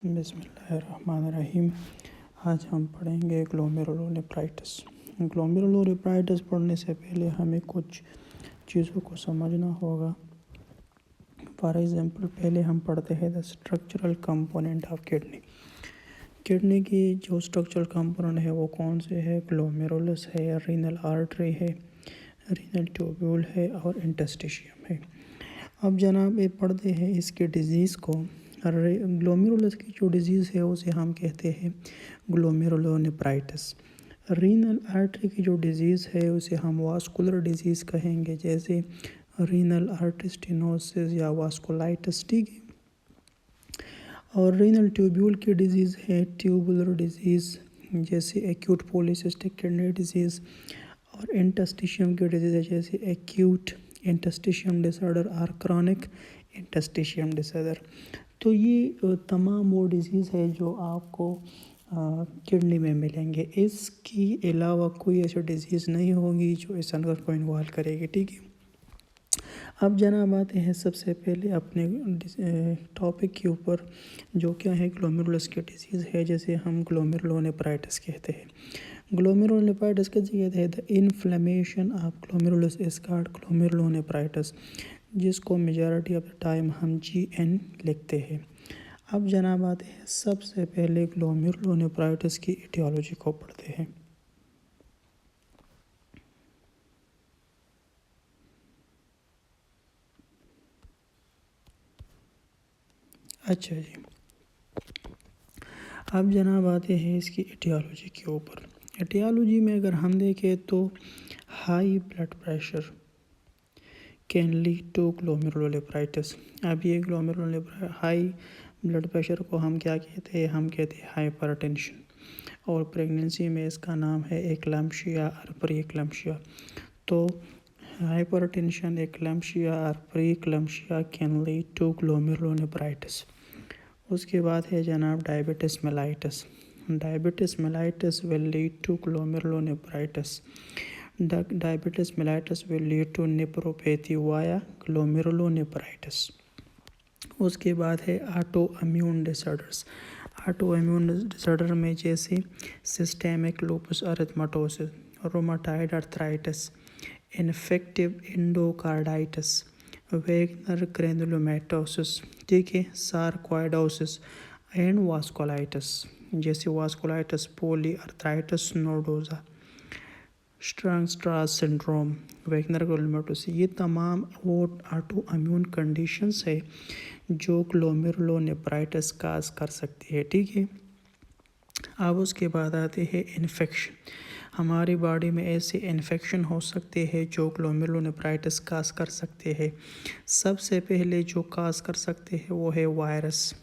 बिस्मिल्लाहिर्रहमानिर्रहीम। आज हम पढ़ेंगे ग्लोमेरुलोनेफ्राइटिस। ग्लोमेरुलोनेफ्राइटिस पढ़ने से पहले हमें कुछ चीज़ों को समझना होगा। फॉर एग्ज़ाम्पल पहले हम पढ़ते हैं the structural component of kidney. Kidney की जो स्ट्रक्चरल कंपोनेंट है वो कौन से है? ग्लोमेरुलस है, रीनल आर्टरी है, रीनल ट्यूब्यूल है और इंटस्टिशियम है। अब जनाब ये पढ़ते हैं इसके डिज़ीज़ को। ग्लोमेरुलस की जो डिज़ीज़ है उसे हम कहते हैं ग्लोमेरुलोनेफ्राइटिस। रीनल आर्टरी की जो डिज़ीज़ है उसे हम वास्कुलर डिज़ीज़ कहेंगे, जैसे रीनल आर्टरी स्टेनोसिस या वास्कुलाइटिस, ठीक है। और रीनल ट्यूब्यूल की डिज़ीज़ है ट्यूबुलर डिज़ीज़, जैसे एक्यूट पॉलीसिस्टिक किडनी डिज़ीज़। और इंटस्टिशियम की डिज़ीज़ है जैसे एक्यूट इंटस्टिशियम डिसऑर्डर और क्रॉनिक इंटस्टिशियम डिसऑर्डर। तो ये तमाम वो डिज़ीज़ है जो आपको किडनी में मिलेंगे। इसके अलावा कोई ऐसी डिज़ीज़ नहीं होगी जो इस अंदर को इन्वॉल्व करेगी, ठीक है। अब जनाब आते हैं सबसे पहले अपने टॉपिक के ऊपर, जो क्या है ग्लोमेरुलस की डिज़ीज़ है, जैसे हम ग्लोमेरुलोनेफ्राइटिस कहते हैं। ग्लोमेरुलोनेफ्राइटिस कैसे कहते हैं? The inflammation of glomerulus is called glomerulonephritis, जिसको मेजॉरिटी ऑफ द टाइम हम GN लिखते हैं। अब जनाब आते हैं सबसे पहले ग्लोमेरुलोनेफ्राइटिस की एटियोलॉजी को पढ़ते हैं। अच्छा जी, अब जनाब आते हैं इसकी एटियोलॉजी के ऊपर। एटियोलॉजी में अगर हम देखें तो high blood pressure can lead to glomerulonephritis. अब ये हाई ब्लड प्रेशर को हम क्या कहते हैं? हम कहते हैं हाइपरटेंशन। और प्रेगनेंसी में इसका नाम है एक्लैम्प्सिया और प्री-एक्लैम्प्सिया। तो हाइपरटेंशन, एक्लैम्प्सिया और preeclampsia can lead to glomerulonephritis. उसके बाद है जनाब diabetes mellitus. Diabetes mellitus will lead to glomerulonephritis. Diabetes mellitus will lead to nephropathy via glomerulonephritis। उसके बाद है auto immune disorders. Auto immune disorder में जैसे systemic lupus erythematosus, rheumatoid arthritis, infective endocarditis, Wegener granulomatosis, ठीक है, sarcoidosis and vasculitis, जैसे vasculitis poly arthritis nodosa, Strauss syndrome, Wegener granulomatosis. ये तमाम वो ऑटो इम्यून कंडीशंस है जो ग्लोमेरुलोनेफ्राइटिस काज कर सकती है, ठीक है। अब उसके बाद आते हैं इन्फेक्शन। हमारी बॉडी में ऐसे इन्फेक्शन हो सकते हैं जो ग्लोमेरुलोनेफ्राइटिस काज कर सकते हैं। सबसे पहले जो काज कर सकते हैं वो है वायरस,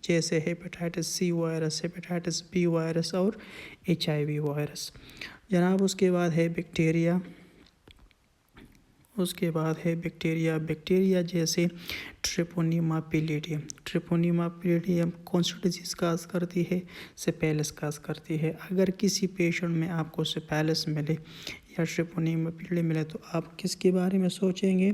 जैसे hepatitis C virus, hepatitis B virus और HIV वायरस। जनाब उसके बाद है बैक्टीरिया। उसके बाद है बैक्टीरिया जैसे ट्रिपोनिमा पैलिडियम। ट्रिपोनिमा पैलिडियम कौन सी डिजीज़ काज करती है? सिफिलिस काज करती है। अगर किसी पेशेंट में आपको सिफिलिस मिले या ट्रिपोनिमा पैलिडियम मिले तो आप किसके बारे में सोचेंगे?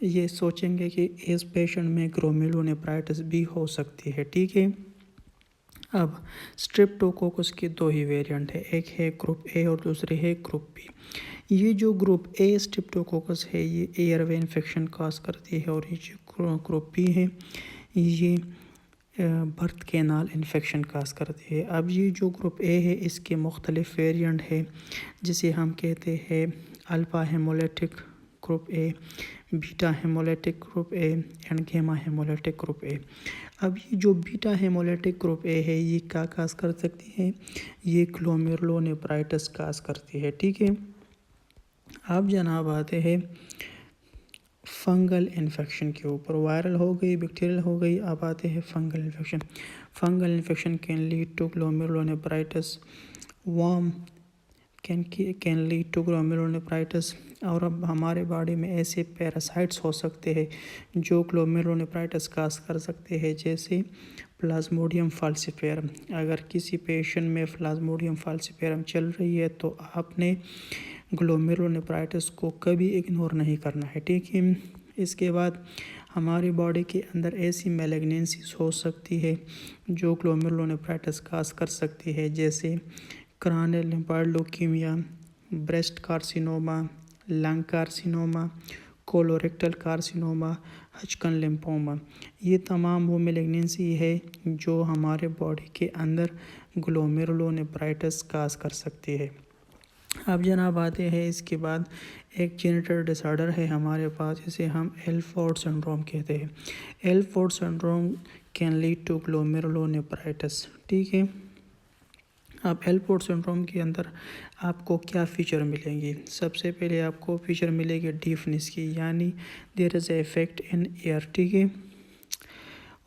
ये सोचेंगे कि इस पेशेंट में ग्लोमेरुलोनेफ्राइटिस भी हो सकती है, ठीक है। अब स्ट्रेप्टोकोकस के दो ही वेरिएंट है, एक है ग्रुप A और दूसरे है ग्रुप B। ये जो ग्रुप A स्ट्रेप्टोकोकस है ये एयरवे इन्फेक्शन काज करती है, और ये जो ग्रुप B है ये बर्थ कैनाल इन्फेक्शन काज करती है। अब ये जो ग्रुप A है इसके मुख्तलिफ वेरिएंट है, जिसे हम कहते हैं alpha haemolytic group A, beta haemolytic group A and gamma haemolytic group A। अब ये जो बीटा हेमोलिटिक ग्रुप A है ये क्या काज कर सकती है? ये ग्लोमेरुलोनेफ्राइटिस काज करती है, ठीक है। अब जनाब आते हैं फंगल इन्फेक्शन के ऊपर। वायरल हो गई, बैक्टीरियल हो गई, अब आते हैं fungal infection. Fungal infection can lead to glomerulonephritis. Worm can lead to glomerulonephritis. और अब हमारे बॉडी में ऐसे पैरासाइट्स हो सकते हैं जो ग्लोमेरुलोनेफ्राइटिस काज कर सकते हैं, जैसे प्लाज्मोडियम फाल्सिफेरम। अगर किसी पेशेंट में प्लाज्मोडियम फाल्सिफेरम चल रही है तो आपने ग्लोमेरुलोनेफ्राइटिस को कभी इग्नोर नहीं करना है, ठीक है। इसके बाद हमारी बॉडी के अंदर ऐसी मैलिग्नेंसीज हो सकती है जो ग्लोमेरुलोनेफ्राइटिस काज कर सकती है, जैसे chronic lymphoid leukaemia, breast carcinoma, lung carcinoma, colorectal carcinoma, Hodgkin lymphoma. ये तमाम वो मैलिग्नेंसी है जो हमारे बॉडी के अंदर ग्लोमेरुलोनेफ्राइटिस काज कर सकती है। अब जनाब आते हैं इसके बाद एक जेनेटिक डिसऑर्डर है हमारे पास, जिसे हम एल्फोर्ड सिंड्रोम कहते हैं। Alport syndrome can lead to glomerulonephritis. ठीक है। अब एल्फोर्ड सिंड्रोम के अंदर आपको क्या फ़ीचर मिलेंगी? सबसे पहले आपको फ़ीचर मिलेगी डीफनेस की, यानी there is a effect in ear. ठीक है।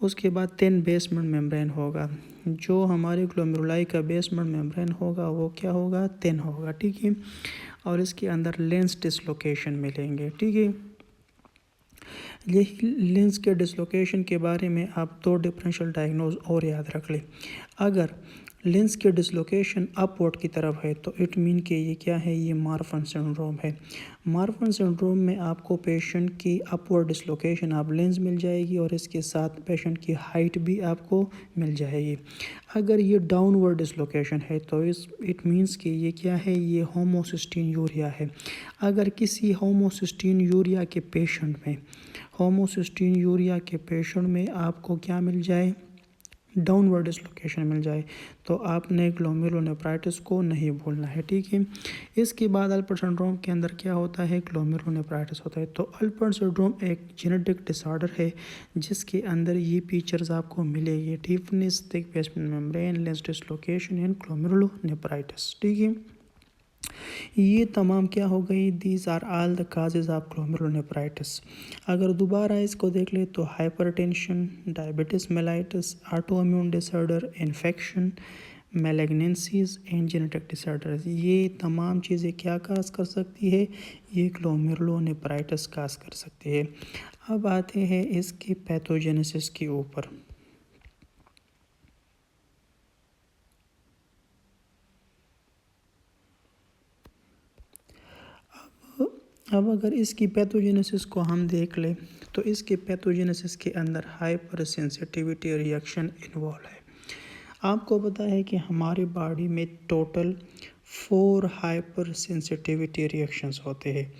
उसके बाद थिन बेसमेंट मेम्ब्रेन होगा। जो हमारे ग्लोमेरुलाई का बेसमेंट मेम्ब्रेन होगा वो क्या होगा? थिन होगा। ठीक है। और इसके अंदर लेंस डिसलोकेशन मिलेंगे। ठीक है। यही लेंस के डिसलोकेशन के बारे में आप दो डिफरेंशियल डायग्नोज और याद रख लें। अगर लेंस के डिसलोकेशन अपवर्ड की तरफ है तो इट मीन कि ये क्या है? ये मार्फन सिंड्रोम है। मार्फन सिंड्रोम में आपको पेशेंट की अपवर्ड डिसलोकेशन आप लेंस मिल जाएगी और इसके साथ पेशेंट की हाइट भी आपको मिल जाएगी। अगर ये डाउनवर्ड डिसलोकेशन है तो इट मीन्स कि ये क्या है? ये होमोसिस्टीन यूरिया है। अगर किसी होमोसिस्टीन यूरिया के पेशेंट में आपको क्या मिल जाए? डाउनवर्ड डिसलोकेशन मिल जाए तो आपने ग्लोमेरुलोनेफ्राइटिस को नहीं भूलना है। ठीक है। इसके बाद अल्पर्ट सिंड्रोम के अंदर क्या होता है? ग्लोमेरुलोनेफ्राइटिस होता है। तो अल्पर्ट सिंड्रोम एक जेनेटिक डिसऑर्डर है जिसके अंदर ये फीचर्स आपको मिलेगी: deafness, thick basement membrane, lens dislocation and glomerulonephritis. ठीक है। ये तमाम क्या हो गई? These are all the causes of glomerulonephritis. अगर दोबारा इसको देख ले तो hypertension, diabetes mellitus, autoimmune disorder, infection, malignancies and genetic disorders, ये तमाम चीज़ें क्या काज कर सकती है? ये ग्लोमेरुलोनेफ्राइटिस काज कर सकती है। अब आते हैं इसके पैथोजेनेसिस के ऊपर। अब अगर इसकी पैथोजेनेसिस को हम देख लें तो इसके पैथोजेनेसिस के अंदर हाइपर सेंसिटिविटी रिएक्शन इन्वॉल्व है। आपको पता है कि हमारी बॉडी में टोटल 4 हाइपर सेंसिटिविटी रिएक्शंस होते हैं: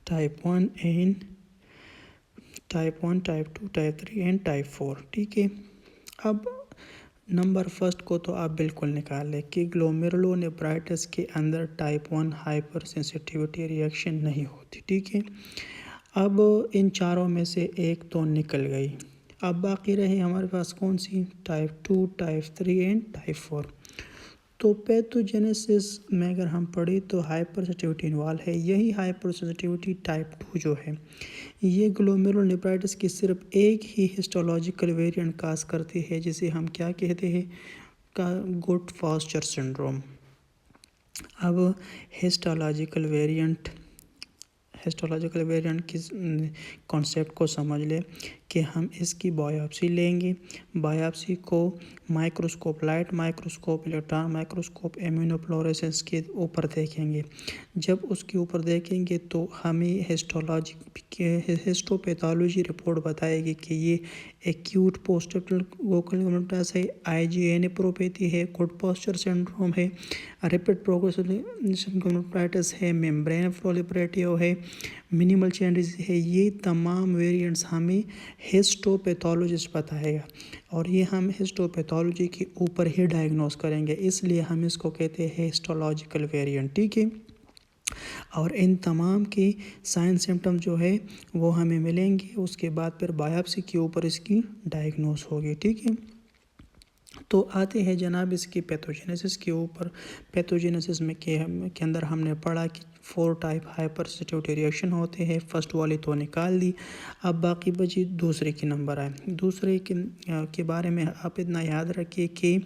type 1, type 2, type 3 and type 4। ठीक है। अब नंबर फर्स्ट को तो आप बिल्कुल निकाल लें कि ग्लोमेरुलोनेफ्राइटिस के अंदर टाइप 1 हाइपर सेंसिटिविटी रिएक्शन नहीं होती। ठीक है। अब इन चारों में से एक तो निकल गई। अब बाकी रहे हमारे पास कौन सी? Type 2, type 3 and type 4। तो पैथोजेनेसिस में अगर हम पढ़ें तो हाइपर सेंसिटिविटी इन्वॉल्व है। यही हाइपर सेंसिटिविटी टाइप 2 जो है ये ग्लोमेरुलोनेफ्राइटिस की सिर्फ एक ही हिस्टोलॉजिकल वेरिएंट काज करती है, जिसे हम क्या कहते हैं? का गुड फॉस्चर सिंड्रोम। अब हिस्टोलॉजिकल वेरिएंट की कॉन्सेप्ट को समझ ले कि हम इसकी बायोप्सी लेंगे। बायोप्सी को microscope, light microscope, electron microscope, immunofluorescence के ऊपर देखेंगे। जब उसके ऊपर देखेंगे तो हमें हिस्टोपैथोलॉजी रिपोर्ट बताएगी कि ये एक्यूट पोस्ट गोकुलमटास है, IgA नेफ्रोपैथी है, गुड पोस्चर सिंड्रोम है, रैपिड प्रोग्रेसिव ग्लोमेरुलोनेफ्राइटिस है, मेम्ब्रेन प्रोलिफरेटिव है, मिनिमल चेंजेस है। ये तमाम वेरिएंट्स हमें हिस्टोपैथोलॉजिस्ट बताएगा और ये हम हिस्टोपैथोलॉजी के ऊपर ही डायग्नोस करेंगे, इसलिए हम इसको कहते हैं हिस्टोलॉजिकल वेरिएंट। ठीक है। और इन तमाम के साइन सिम्टम्स जो है वो हमें मिलेंगे। उसके बाद फिर बायोप्सी के ऊपर इसकी डायग्नोस होगी। ठीक है। तो आते हैं जनाब इसकी पैथोजेनेसिस के ऊपर। पैथोजेनेसिस में के अंदर हमने पढ़ा कि 4 टाइप हाइपर सेंसिटिविटी रिएक्शन होते हैं। फर्स्ट वाली तो निकाल दी। अब बाकी बची दूसरे के नंबर आए। दूसरे के बारे में आप इतना याद रखिए कि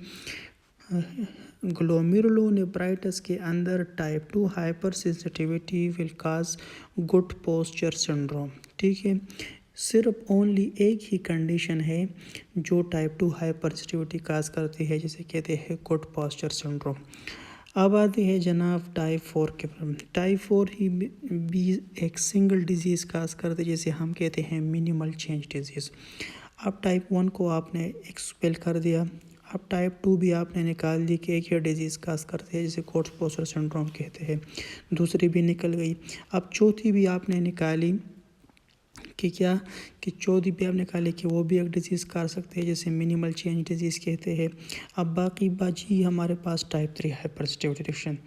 ग्लोमेरुलोनेफ्राइटिस के अंदर type 2 hyper sensitivity will cause good posture syndrome. ठीक है। सिर्फ ओनली एक ही कंडीशन है जो टाइप 2 हाइपर सेंसिटिविटी काज करती है, जिसे कहते हैं गुड पोस्चर सिंड्रोम। अब आती है जनाब टाइप 4 के प्रॉब्लम। टाइप 4 ही भी एक सिंगल डिजीज़ काज करते जिसे हम कहते हैं मिनिमल चेंज डिजीज़। अब टाइप 1 को आपने एक्सपेल कर दिया, अब टाइप 2 भी आपने निकाल दी कि एक ही डिजीज़ काज करते हैं जिसे कोट्स-पोस्टर सिंड्रोम कहते हैं, दूसरी भी निकल गई। अब चौथी भी आपने निकाली कि क्या कि चौथी भी आप निकाले कि वो भी एक डिजीज़ कर सकते हैं जिसे मिनिमल चेंज डिजीज़ कहते हैं। अब बाकी बची हमारे पास टाइप 3 हाइपर सेंसिटिविटी रिएक्शन।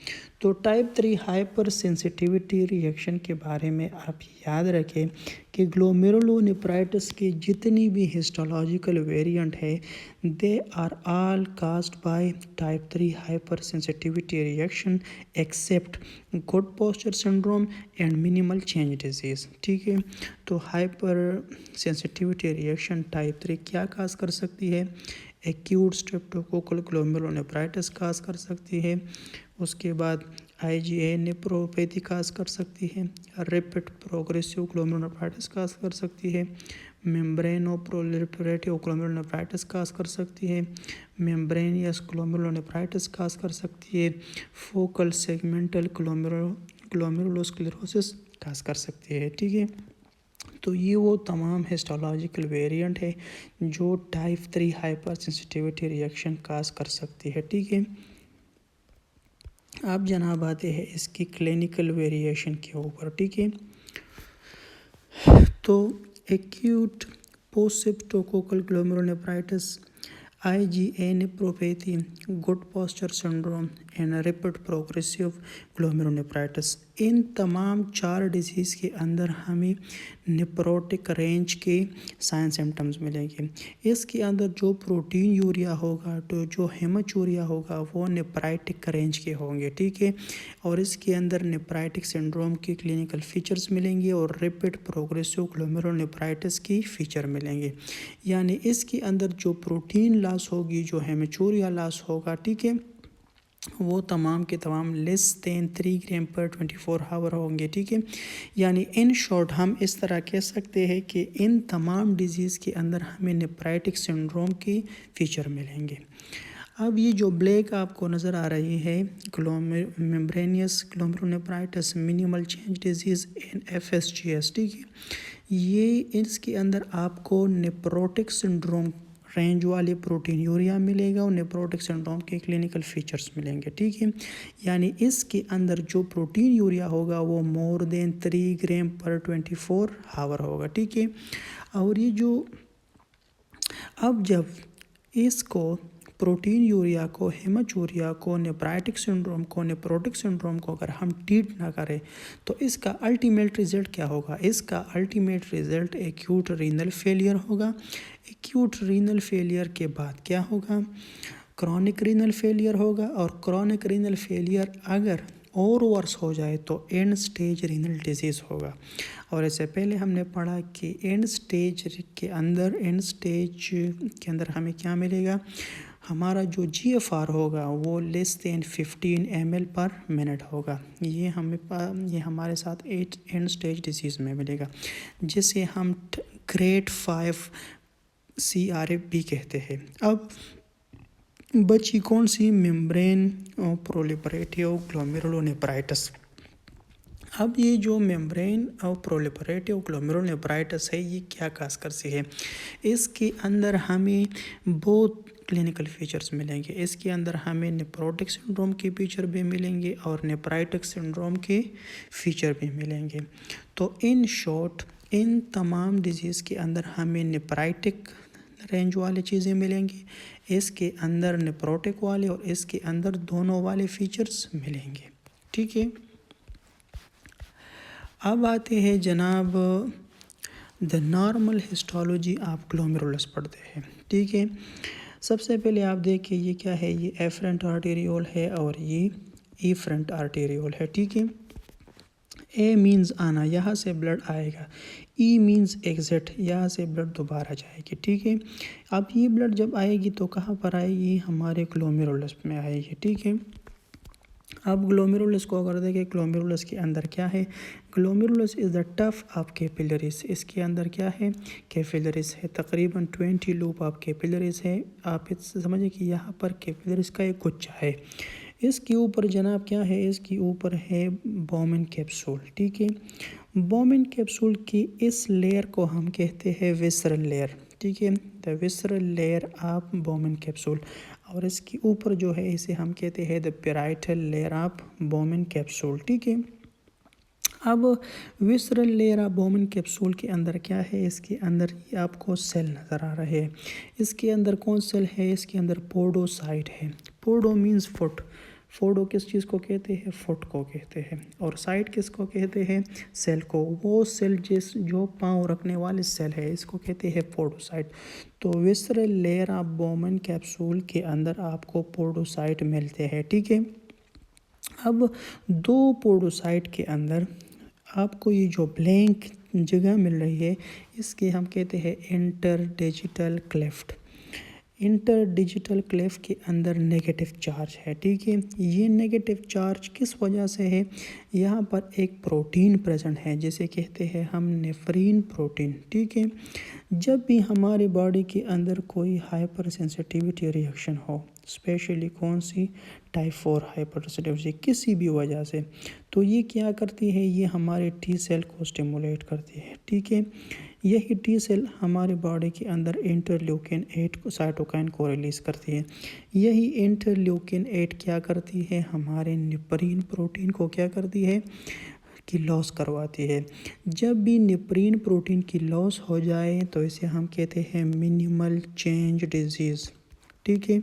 तो टाइप 3 हाइपर सेंसिटिविटी रिएक्शन के बारे में आप याद रखें कि ग्लोमेरुलोनेफ्राइटिस की जितनी भी हिस्टोलॉजिकल वेरिएंट है they are all caused by type 3 hyper sensitivity reaction except Goodpasture syndrome and minimal change disease. ठीक है, तो हाइपर सेंसिटिविटी रिएक्शन टाइप 3 क्या काज कर सकती है? एक्यूट स्ट्रेप्टोकोकल ग्लोमेरुलोनेफ्राइटिस काज कर सकती है, उसके बाद IgA नेफ्रोपैथी काज कर सकती है, रैपिड प्रोग्रेसिव ग्लोमेरुलोनेफ्राइटिस काज कर सकती है, मेम्ब्रेनोप्रोलिफरेटिव ग्लोमेरुलोनेफ्राइटिस काज कर सकती है, मेम्ब्रेनियस ग्लोमेरुलोनेफ्राइटिस काज कर सकती है, फोकल सेगमेंटल ग्लोमेरुलोस्क्लेरोसिस काज कर सकती है। ठीक है, तो ये वो तमाम हिस्टोलॉजिकल वेरिएंट है जो टाइप 3 हाइपर सेंसिटिविटी रिएक्शन काज कर सकती है। ठीक है, अब जनाब आते हैं इसकी क्लिनिकल वेरिएशन के ऊपर। ठीक है, तो acute post streptococcal glomerulonephritis, IgA nephropathy, Goodpasture syndrome and rapid progressive glomerulonephritis, इन तमाम 4 डिजीज़ के अंदर हमें नेफ्रोटिक रेंज के साइन सिम्टम्स मिलेंगे। इसके अंदर जो प्रोटीन यूरिया होगा तो जो हेमाचूरिया होगा वो नेफ्राइटिक रेंज के होंगे। ठीक है, और इसके अंदर नेफ्राइटिक सिंड्रोम के क्लिनिकल फीचर्स मिलेंगे और रैपिड प्रोग्रेसिव ग्लोमेरुलोनेफ्राइटिस की फीचर मिलेंगे। यानी इसके अंदर जो प्रोटीन लॉस होगी, जो हेमाचूरिया लॉस होगा, ठीक है, वो तमाम के तमाम लेस देन 3 ग्राम पर 24 आवर होंगे। ठीक है, यानी इन शॉर्ट हम इस तरह कह सकते हैं कि इन तमाम डिजीज़ के अंदर हमें नेफ्राइटिक सिंड्रोम की फीचर मिलेंगे। अब ये जो ब्लैक आपको नज़र आ रही है membranous glomerulonephritis minimal change disease in FSGS, ठीक है, ये इसके अंदर आपको नेफ्रोटिक सिंड्रोम रेंज वाले प्रोटीन यूरिया मिलेगा और नेफ्रोटिक सिंड्रोम के क्लिनिकल फीचर्स मिलेंगे। ठीक है, यानी इसके अंदर जो प्रोटीन यूरिया होगा वो मोर देन 3 ग्राम पर 24 आवर होगा। ठीक है, और ये जो अब जब इसको प्रोटीन यूरिया को, हेमाचूरिया को, नेफ्राइटिक सिंड्रोम को, नेफ्रोटिक सिंड्रोम को अगर हम ट्रीट ना करें तो इसका अल्टीमेट रिजल्ट क्या होगा? इसका ultimate result acute renal failure होगा। एक्यूट रीनल फेलियर के बाद क्या होगा? क्रॉनिक रीनल फेलियर होगा, और क्रॉनिक रीनल फेलियर अगर और वर्स हो जाए तो एंड स्टेज रीनल डिजीज़ होगा। और इससे पहले हमने पढ़ा कि एंड स्टेज के अंदर हमें क्या मिलेगा? हमारा जो GFR होगा वो लेस देन 15 ml पर मिनट होगा। ये हमारे साथ एंड स्टेज डिजीज़ में मिलेगा, जिसे हम ग्रेड 5 CRF भी कहते हैं। अब बची कौन सी? Membrane proliferative glomerulonephritis. अब ये जो मेम्ब्रेन और प्रोलिफरेटिव ग्लोमेरुलोनेफ्राइटिस है ये क्या काज करती है? इसके अंदर हमें बहुत क्लिनिकल फीचर्स मिलेंगे। इसके अंदर हमें नेफ्रोटिक सिंड्रोम के फीचर भी मिलेंगे और नेफ्राइटिक सिंड्रोम के फीचर भी मिलेंगे। तो इन शॉर्ट इन तमाम डिजीज़ के अंदर हमें नेफ्राइटिक रेंज वाले चीज़ें मिलेंगी, इसके अंदर नेफ्रोटिक वाले और इसके अंदर दोनों वाले फीचर्स मिलेंगे। ठीक है, अब आते हैं जनाब the normal histology of glomerulus पढ़ते हैं। ठीक है, सबसे पहले आप देखिए ये क्या है? ये एफरेंट आर्टेरियोल है और ये इफरेंट आर्टेरियोल है। ठीक है, ए मीन्स आना, यहाँ से ब्लड आएगा, ई मीन्स एग्जिट, यहाँ से ब्लड दोबारा जाएगी। ठीक है, अब ये ब्लड जब आएगी तो कहाँ पर आएगी? हमारे ग्लोमेरुलस में आएगी। ठीक है, अब ग्लोमेरुलस को अगर देखें, ग्लोमेरुलस के अंदर क्या है? Glomerulus is the tough of capillaries. इसके अंदर क्या है? कैपिलरीज है, तकरीबन 20 लूप ऑफ कैपिलरीज है। आप समझिए कि यहाँ पर कैपिलरीज का एक गुच्छा है। इसके ऊपर जनाब क्या है, इसके ऊपर है बोमेन कैप्सूल, ठीक है। बोमेन कैप्सूल की इस लेयर को हम कहते हैं विसरल लेयर, ठीक है, the visceral layer of Bowman capsule. और इसके ऊपर जो है इसे हम कहते हैं the parietal layer of Bowman capsule, ठीक है। अब visceral layer of Bowman capsule के अंदर क्या है, इसके अंदर ये आपको सेल नज़र आ रहे हैं। इसके अंदर कौन सेल है, इसके अंदर पोडोसाइट है। पोडो मीन्स फुट, फोडो किस चीज़ को कहते हैं, फुट को कहते हैं। और साइट किसको कहते हैं, सेल को। वो सेल जो पाँव रखने वाले सेल है इसको कहते हैं पोडोसाइट। तो visceral layer of Bowman capsule के अंदर आपको पोडोसाइट मिलते हैं, ठीक है। अब दो पोडोसाइट के अंदर आपको ये जो ब्लैंक जगह मिल रही है इसके हम कहते हैं इंटरडिजिटल क्लेफ्ट। इंटरडिजिटल क्लेफ्ट के अंदर नेगेटिव चार्ज है, ठीक है। ये नेगेटिव चार्ज किस वजह से है, यहाँ पर एक प्रोटीन प्रेजेंट है जिसे कहते हैं हम नेफ्रीन प्रोटीन, ठीक है। जब भी हमारे बॉडी के अंदर कोई हाइपर सेंसिटिविटी रिएक्शन हो, स्पेशली कौन सी, टाइप 4 हाइपर सेंसिटिविटी किसी भी वजह से, तो ये क्या करती है, ये हमारे टी सेल को स्टिमुलेट करती है, ठीक है। यही टी सेल हमारे बॉडी के अंदर इंटरल्यूकिन 8 साइटोकाइन को रिलीज़ करती है। यही इंटरल्यूकिन 8 क्या करती है, हमारे नेफ्रीन प्रोटीन को क्या करती है कि लॉस करवाती है। जब भी नेफ्रीन प्रोटीन की लॉस हो जाए तो इसे हम कहते हैं मिनिमल चेंज डिजीज़, ठीक है।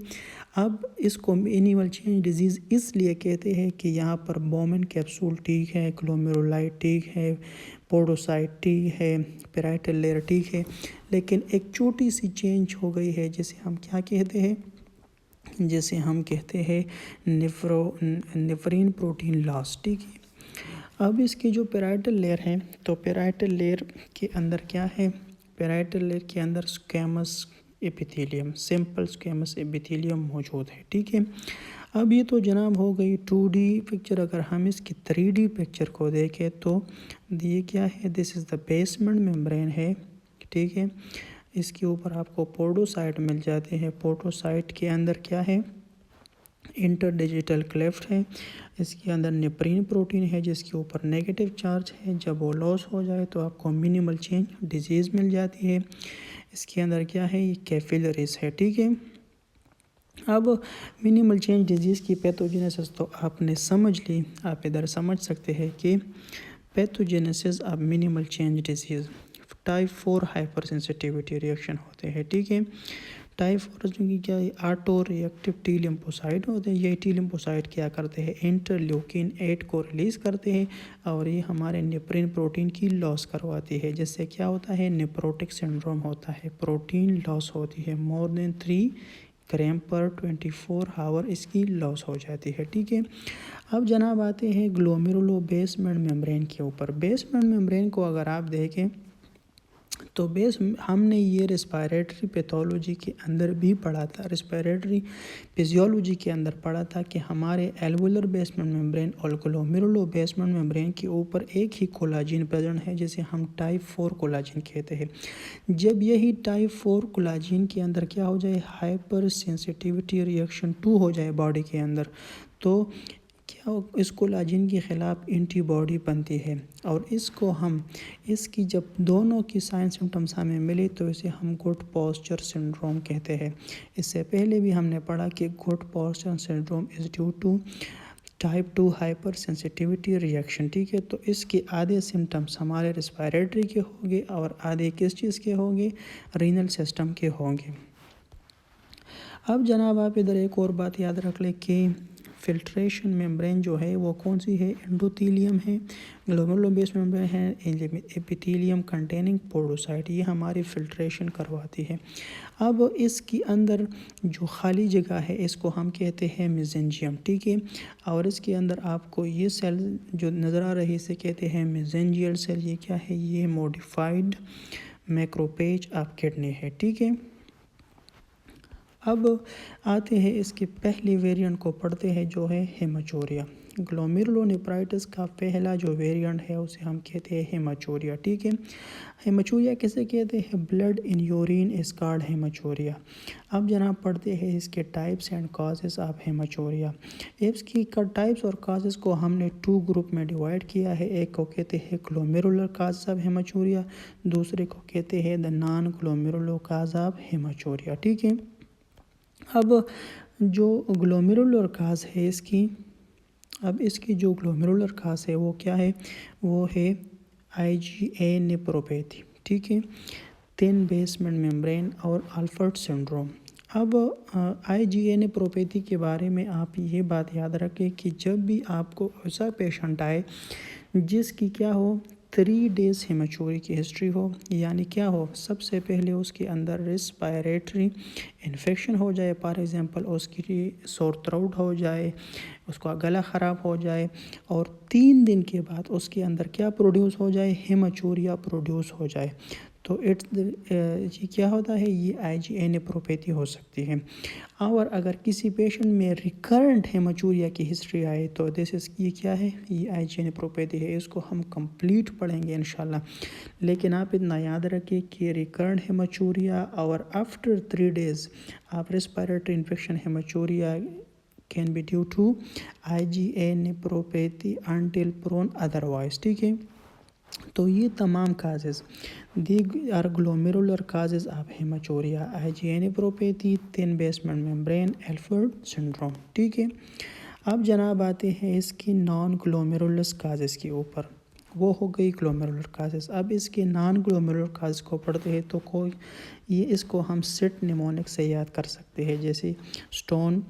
अब इसको मिनिमल चेंज डिजीज़ इसलिए कहते हैं कि यहाँ पर बोमेन कैप्सूल ठीक है, ग्लोमेरुलाई ठीक है, पोडोसाइट ठीक है, पेराइटल लेयर ठीक है, लेकिन एक छोटी सी चेंज हो गई है जिसे हम क्या कहते हैं, जिसे हम कहते हैं नेफ्रीन प्रोटीन लॉस, ठीक है। अब इसकी जो पेराइटल लेयर है, तो पेराइटल लेयर के अंदर क्या है, पेराइटल लेयर के अंदर squamous epithelium, simple squamous epithelium मौजूद है, ठीक है। अब ये तो जनाब हो गई 2D पिक्चर। अगर हम इसकी 3D पिक्चर को देखें तो ये क्या है, this is the basement membrane है, ठीक है। इसके ऊपर आपको पोडोसाइट मिल जाते हैं। पोडोसाइट के अंदर क्या है, इंटरडिजिटल क्लेफ्ट है। इसके अंदर नेफ्रीन प्रोटीन है जिसके ऊपर नेगेटिव चार्ज है। जब वो लॉस हो जाए तो आपको मिनिमल चेंज डिजीज़ मिल जाती है। इसके अंदर क्या है, ये कैपिलरीज है, ठीक है। अब मिनिमल चेंज डिजीज़ की पैथोजेनेसिस तो आपने समझ ली। आप इधर समझ सकते हैं कि pathogenesis of minimal change disease type 4 hyper sensitivity reaction होते हैं, ठीक है। टाइप 4 की क्या, ऑटो रिएक्टिव टी लिम्फोसाइट होते हैं। ये टी लिम्फोसाइट क्या करते हैं, इंटरल्यूकिन 8 को रिलीज़ करते हैं और ये हमारे नेफ्रीन प्रोटीन की लॉस करवाती है, जिससे क्या होता है, नेफ्रोटिक सिंड्रोम होता है, प्रोटीन लॉस होती है। मोर देन 3 ग्राम पर 24 आवर इसकी लॉस हो जाती है, ठीक है। अब जनाब आते हैं ग्लोमेरुलो बेसमेंट मेम्ब्रेन के ऊपर। बेसमेंट मेम्ब्रेन को अगर आप देखें तो हमने ये रेस्पिरेटरी पैथोलॉजी के अंदर भी पढ़ा था, रेस्पिरेटरी फिजियोलॉजी के अंदर पढ़ा था कि हमारे एल्वुलर बेसमेंट मेम्ब्रेन और ग्लोमेरुलो बेसमेंट मेम्ब्रेन के ऊपर एक ही कोलाजिन प्रेजेंट है जिसे हम टाइप 4 कोलाजिन कहते हैं। जब यही टाइप 4 कोलाजिन के अंदर क्या हो जाए, हाइपर सेंसिटिविटी रिएक्शन 2 हो जाए बॉडी के अंदर, तो क्या इस कोलाजिन के ख़िलाफ़ एंटीबॉडी बनती है। और इसकी जब दोनों की साइन सिम्टम्स हमें मिले तो इसे हम गुड पोस्चर सिंड्रोम कहते हैं। इससे पहले भी हमने पढ़ा कि Goodpasture syndrome is due to type 2 hyper sensitivity reaction, ठीक है। तो इसके आधे सिम्टम्स हमारे रेस्पिरेटरी के होंगे और आधे किस चीज़ के होंगे, रीनल सिस्टम के होंगे। अब जनाब आप इधर एक और बात याद रख लें कि फिल्ट्रेशन मेम्ब्रेन जो है वो कौन सी है, एंडोथेलियम है, ग्लोमेरुलो बेस मेम्ब्रेन है, एपिथेलियम कंटेनिंग पोडोसाइट, ये हमारी फिल्ट्रेशन करवाती है। अब इसके अंदर जो खाली जगह है इसको हम कहते हैं मेसेंजियम, ठीक है। और इसके अंदर आपको ये सेल जो नज़र आ रही है इसे कहते हैं मेसेंजियल सेल। ये क्या है, ये मॉडिफाइड मैक्रोपेज ऑफ किडनी है, ठीक है। अब आते हैं इसके पहली वेरिएंट को पढ़ते हैं जो है हेमाचोरिया। ग्लोमेरुलोनेफ्राइटिस का पहला जो वेरिएंट है उसे हम कहते हैं हेमाचूरिया, ठीक है। हेमाचूरिया किसे कहते हैं? Blood in urine is called haematuria. अब जनाब पढ़ते हैं इसके types and causes of haematuria. इसकी टाइप्स और कॉजेस को हमने 2 ग्रुप में डिवाइड किया है। एक को कहते हैं ग्लोमेरुलर कॉज ऑफ हेमाचूरिया, दूसरे को कहते हैं the non glomerular cause of haematuria, ठीक है। अब जो ग्लोमेरुलर काज है इसकी जो ग्लोमेरुलर काज है वो क्या है? वो है IgA नेफ्रोपैथी, ठीक है, थिन बेसमेंट मेम्ब्रेन और अल्फर्ट सिंड्रोम। अब IgA नेफ्रोपैथी के बारे में आप ये बात याद रखें कि जब भी आपको ऐसा पेशेंट आए जिसकी क्या हो 3 डेज़ हेमाचूरी की हिस्ट्री हो, यानी क्या हो, सबसे पहले उसके अंदर रेस्पिरेटरी इन्फेक्शन हो जाए, फॉर एग्जांपल उसकी सोर थ्रोट हो जाए, उसका गला ख़राब हो जाए और 3 दिन के बाद उसके अंदर क्या प्रोड्यूस हो जाए? हेमाचूरिया प्रोड्यूस हो जाए, तो ये क्या होता है? ये IgA नेफ्रोपैथी हो सकती है। और अगर किसी पेशेंट में रिकरेंट हेमाचूरिया की हिस्ट्री आए तो ये क्या है? ये IgA नेफ्रोपैथी है। इसको हम कंप्लीट पढ़ेंगे इंशाल्लाह, लेकिन आप इतना याद रखिए कि रिकरेंट हेमाचूरिया और after 3 days of respiratory infection haematuria can be due to IgA nephropathy until proven otherwise, ठीक है। तो ये तमाम causes they are glomerular causes of haematuria, IgA nephropathy, thin basement membrane, Alport syndrome, ठीक है। अब जनाब आते हैं इसकी नॉन ग्लोमेरुलस काजेज़ के ऊपर। वो हो गई ग्लोमेरुलर काजेज़। अब इसके नॉन ग्लोमेरुलर काज को पढ़ते हैं तो इसको हम सिट निमोनिक से याद कर सकते हैं, जैसे stone,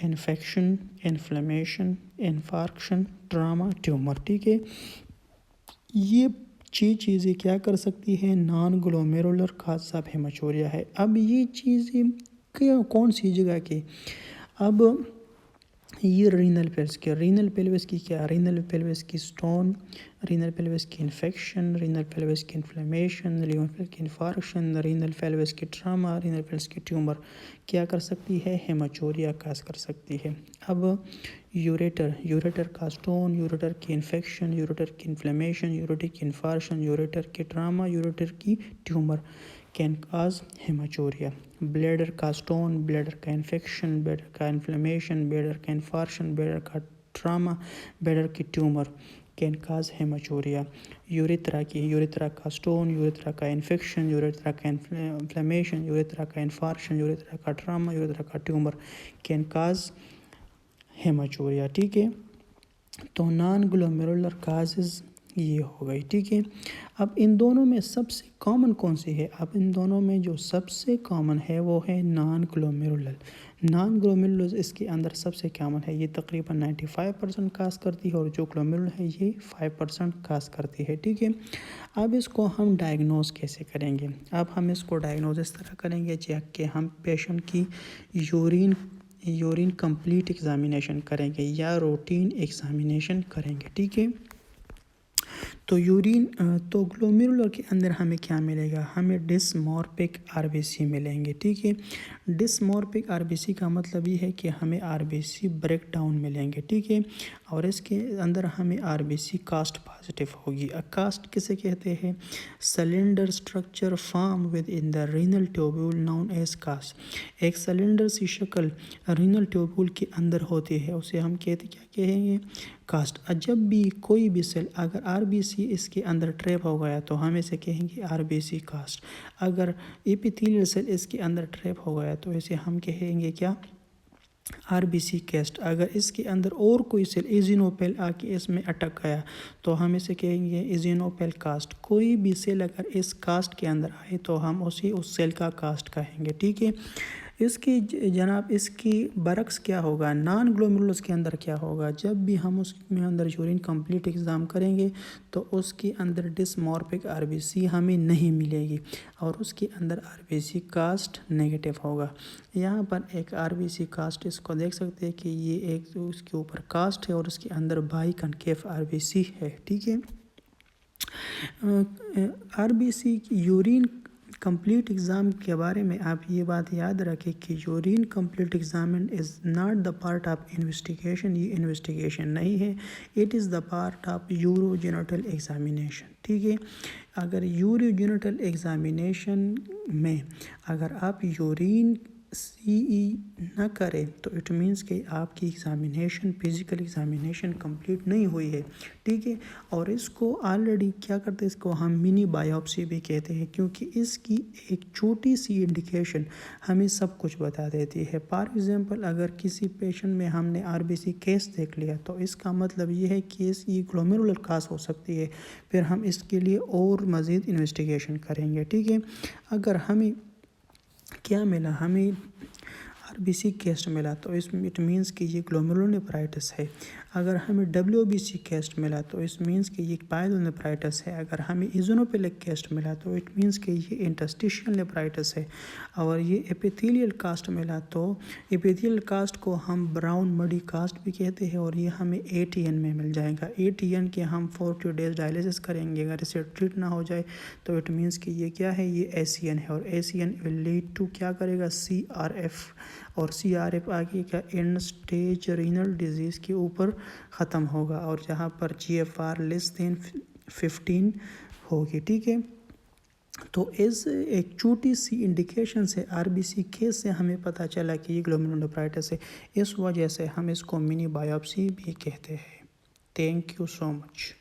infection, inflammation, infarction, trauma, tumour, ठीक है। ये चीज़ें क्या कर सकती है? Non glomerular cause of haematuria है। अब ये चीज़ें कौन सी जगह की? अब ये रीनल पेल्विस की क्या? रीनल पेल्विस की स्टोन, रीनल पेल्विस की इन्फेक्शन, रीनल पेल्विस की इन्फ्लेमेशन, रीनल पेल्विस की इन्फार्क्शन, रीनल पेल्विस की ट्रामा, रीनल पेल्विस की ट्यूमर क्या कर सकती है? हेमाचूरिया काज कर सकती है। अब यूरेटर का स्टोन, यूरेटर की इन्फेक्शन, यूरेटर की इन्फ्लेमेशन, यूरेटर की इन्फार्क्शन, यूरेटर की ट्रामा, यूरेटर की tumour can cause haematuria. Bladder का स्टोन, ब्लैडर का इन्फेक्शन, ब्लैडर का इन्फ्लेमेशन, ब्लैडर का इन्फार्क्शन, ब्लैडर का ट्रामा, ब्लैडर की tumour can cause haematuria. Urethra का स्टोन, यूरेथ्रा का इन्फेक्शन, यूरेथ्रा का इन्फ्लेमेशन, यूरेथ्रा का इन्फार्क्शन, यूरेथ्रा का ट्रामा, यूरेथ्रा का ट्यूमर कैन काज हेमाचूरिया, ठीक है। तो नॉन ग्लोमेरुलर काजेज़ ये हो गई, ठीक है। अब इन दोनों में सबसे कॉमन कौन सी है? अब इन दोनों में जो सबसे कॉमन है वो है नॉन ग्लोमेरुलर इसके अंदर सबसे कॉमन है। ये तकरीबन 95% काज करती है और जो ग्लोमेरुलर है ये 5% काज करती है, ठीक है। अब इसको हम डायग्नोज कैसे करेंगे? अब हम इसको डायग्नोज इस तरह करेंगे कि हम पेशेंट की यूरिन कंप्लीट एग्जामिनेशन करेंगे या रूटीन एग्जामिनेशन करेंगे, ठीक है। तो ग्लोमेरुलर के अंदर हमें क्या मिलेगा? हमें डिस्मॉर्फिक आरबीसी मिलेंगे, ठीक है। डिस्मॉर्फिक आरबीसी का मतलब ये है कि हमें आरबीसी ब्रेक डाउन मिलेंगे, ठीक है। और इसके अंदर हमें आरबीसी कास्ट पॉजिटिव होगी। कास्ट किसे कहते हैं? Cylinder structure form within the renal tubule known as cast. एक सिलेंडर सी शक्ल रीनल ट्यूब्यूल के अंदर होती है, उसे हम क्या कहेंगे? कास्ट। जब भी कोई भी सेल अगर आरबीसी इसके अंदर ट्रैप हो गया तो हम इसे कहेंगे आरबीसी कास्ट। अगर एपिथेलियल सेल इसके अंदर ट्रैप हो गया तो इसे हम कहेंगे क्या? RBC caste. अगर इसके अंदर और कोई सेल इजिनोफिल आके इसमें अटक गया तो हम इसे कहेंगे इजिनोफिल कास्ट। कोई भी सेल अगर इस कास्ट के अंदर आए तो हम उस सेल का कास्ट कहेंगे, ठीक है। इसकी बरक्स क्या होगा? नॉन ग्लोमेरुलस के अंदर क्या होगा? जब भी हम उसमें अंदर यूरिन कंप्लीट एग्ज़ाम करेंगे तो उसके अंदर डिस्मॉर्फिक आरबीसी हमें नहीं मिलेगी और उसके अंदर आरबीसी कास्ट नेगेटिव होगा। यहाँ पर एक आरबीसी कास्ट इसको देख सकते हैं कि ये एक उसके ऊपर कास्ट है और उसके अंदर बाई कनकेव आरबीसी है, ठीक है। आरबीसी यूरिन कंप्लीट एग्ज़ाम के बारे में आप ये बात याद रखें कि urine complete examine is not the part of investigation, ये इन्वेस्टिगेशन नहीं है, it is the part of urogenital examination. ठीक है, अगर यूरोजेनिटल एग्जामिनेशन में अगर आप यूरिन CE ना करें तो इट मीन्स कि आपकी एग्ज़ामिनेशन फिज़िकल एग्ज़ामिनेशन कंप्लीट नहीं हुई है। ठीक है, और इसको ऑलरेडी क्या करते हैं, इसको हम मिनी बायोप्सी भी कहते हैं, क्योंकि इसकी एक छोटी सी इंडिकेशन हमें सब कुछ बता देती है। फॉर एग्ज़ाम्पल अगर किसी पेशेंट में हमने RBC केस देख लिया तो इसका मतलब ये है कि ये ग्लोमेरुलर कास हो सकती है, फिर हम इसके लिए और मज़ीद इन्वेस्टिगेशन करेंगे। ठीक है, अगर हमें क्या मिला, हमें RBC केस्ट मिला तो इसमें इट मीन्स कि ये ग्लोमेरुलोनेफ्राइटिस है। अगर हमें WBC केस्ट मिला तो इस मीन्स कि ये पायलोनेफ्राइटिस है। अगर हमें इज़ोनोफिलिक केस्ट मिला तो इट मीन्स कि ये इंटरस्टिशियल नेफ्राइटिस है। और ये एपिथेलियल कास्ट मिला तो एपिथेलियल कास्ट को हम ब्राउन मडी कास्ट भी कहते हैं, और ये हमें ATN में मिल जाएगा। ATN के हम 40 डेज डायलिसिस करेंगे, अगर इसे ट्रीट ना हो जाए तो इट मीन्स कि ये क्या है, ये ACN है, और ACN विल लीड टू क्या करेगा, CRF, और CRF आगे का एंड स्टेज रीनल डिजीज़ के ऊपर ख़त्म होगा, और जहाँ पर GFR लेस देन 15 होगी। ठीक है, तो इस एक छोटी सी इंडिकेशन से RBC केस से हमें पता चला कि ये ग्लोमेरुलोनेफ्राइटिस है। इस वजह से हम इसको मिनी बायोप्सी भी कहते हैं। Thank you so much.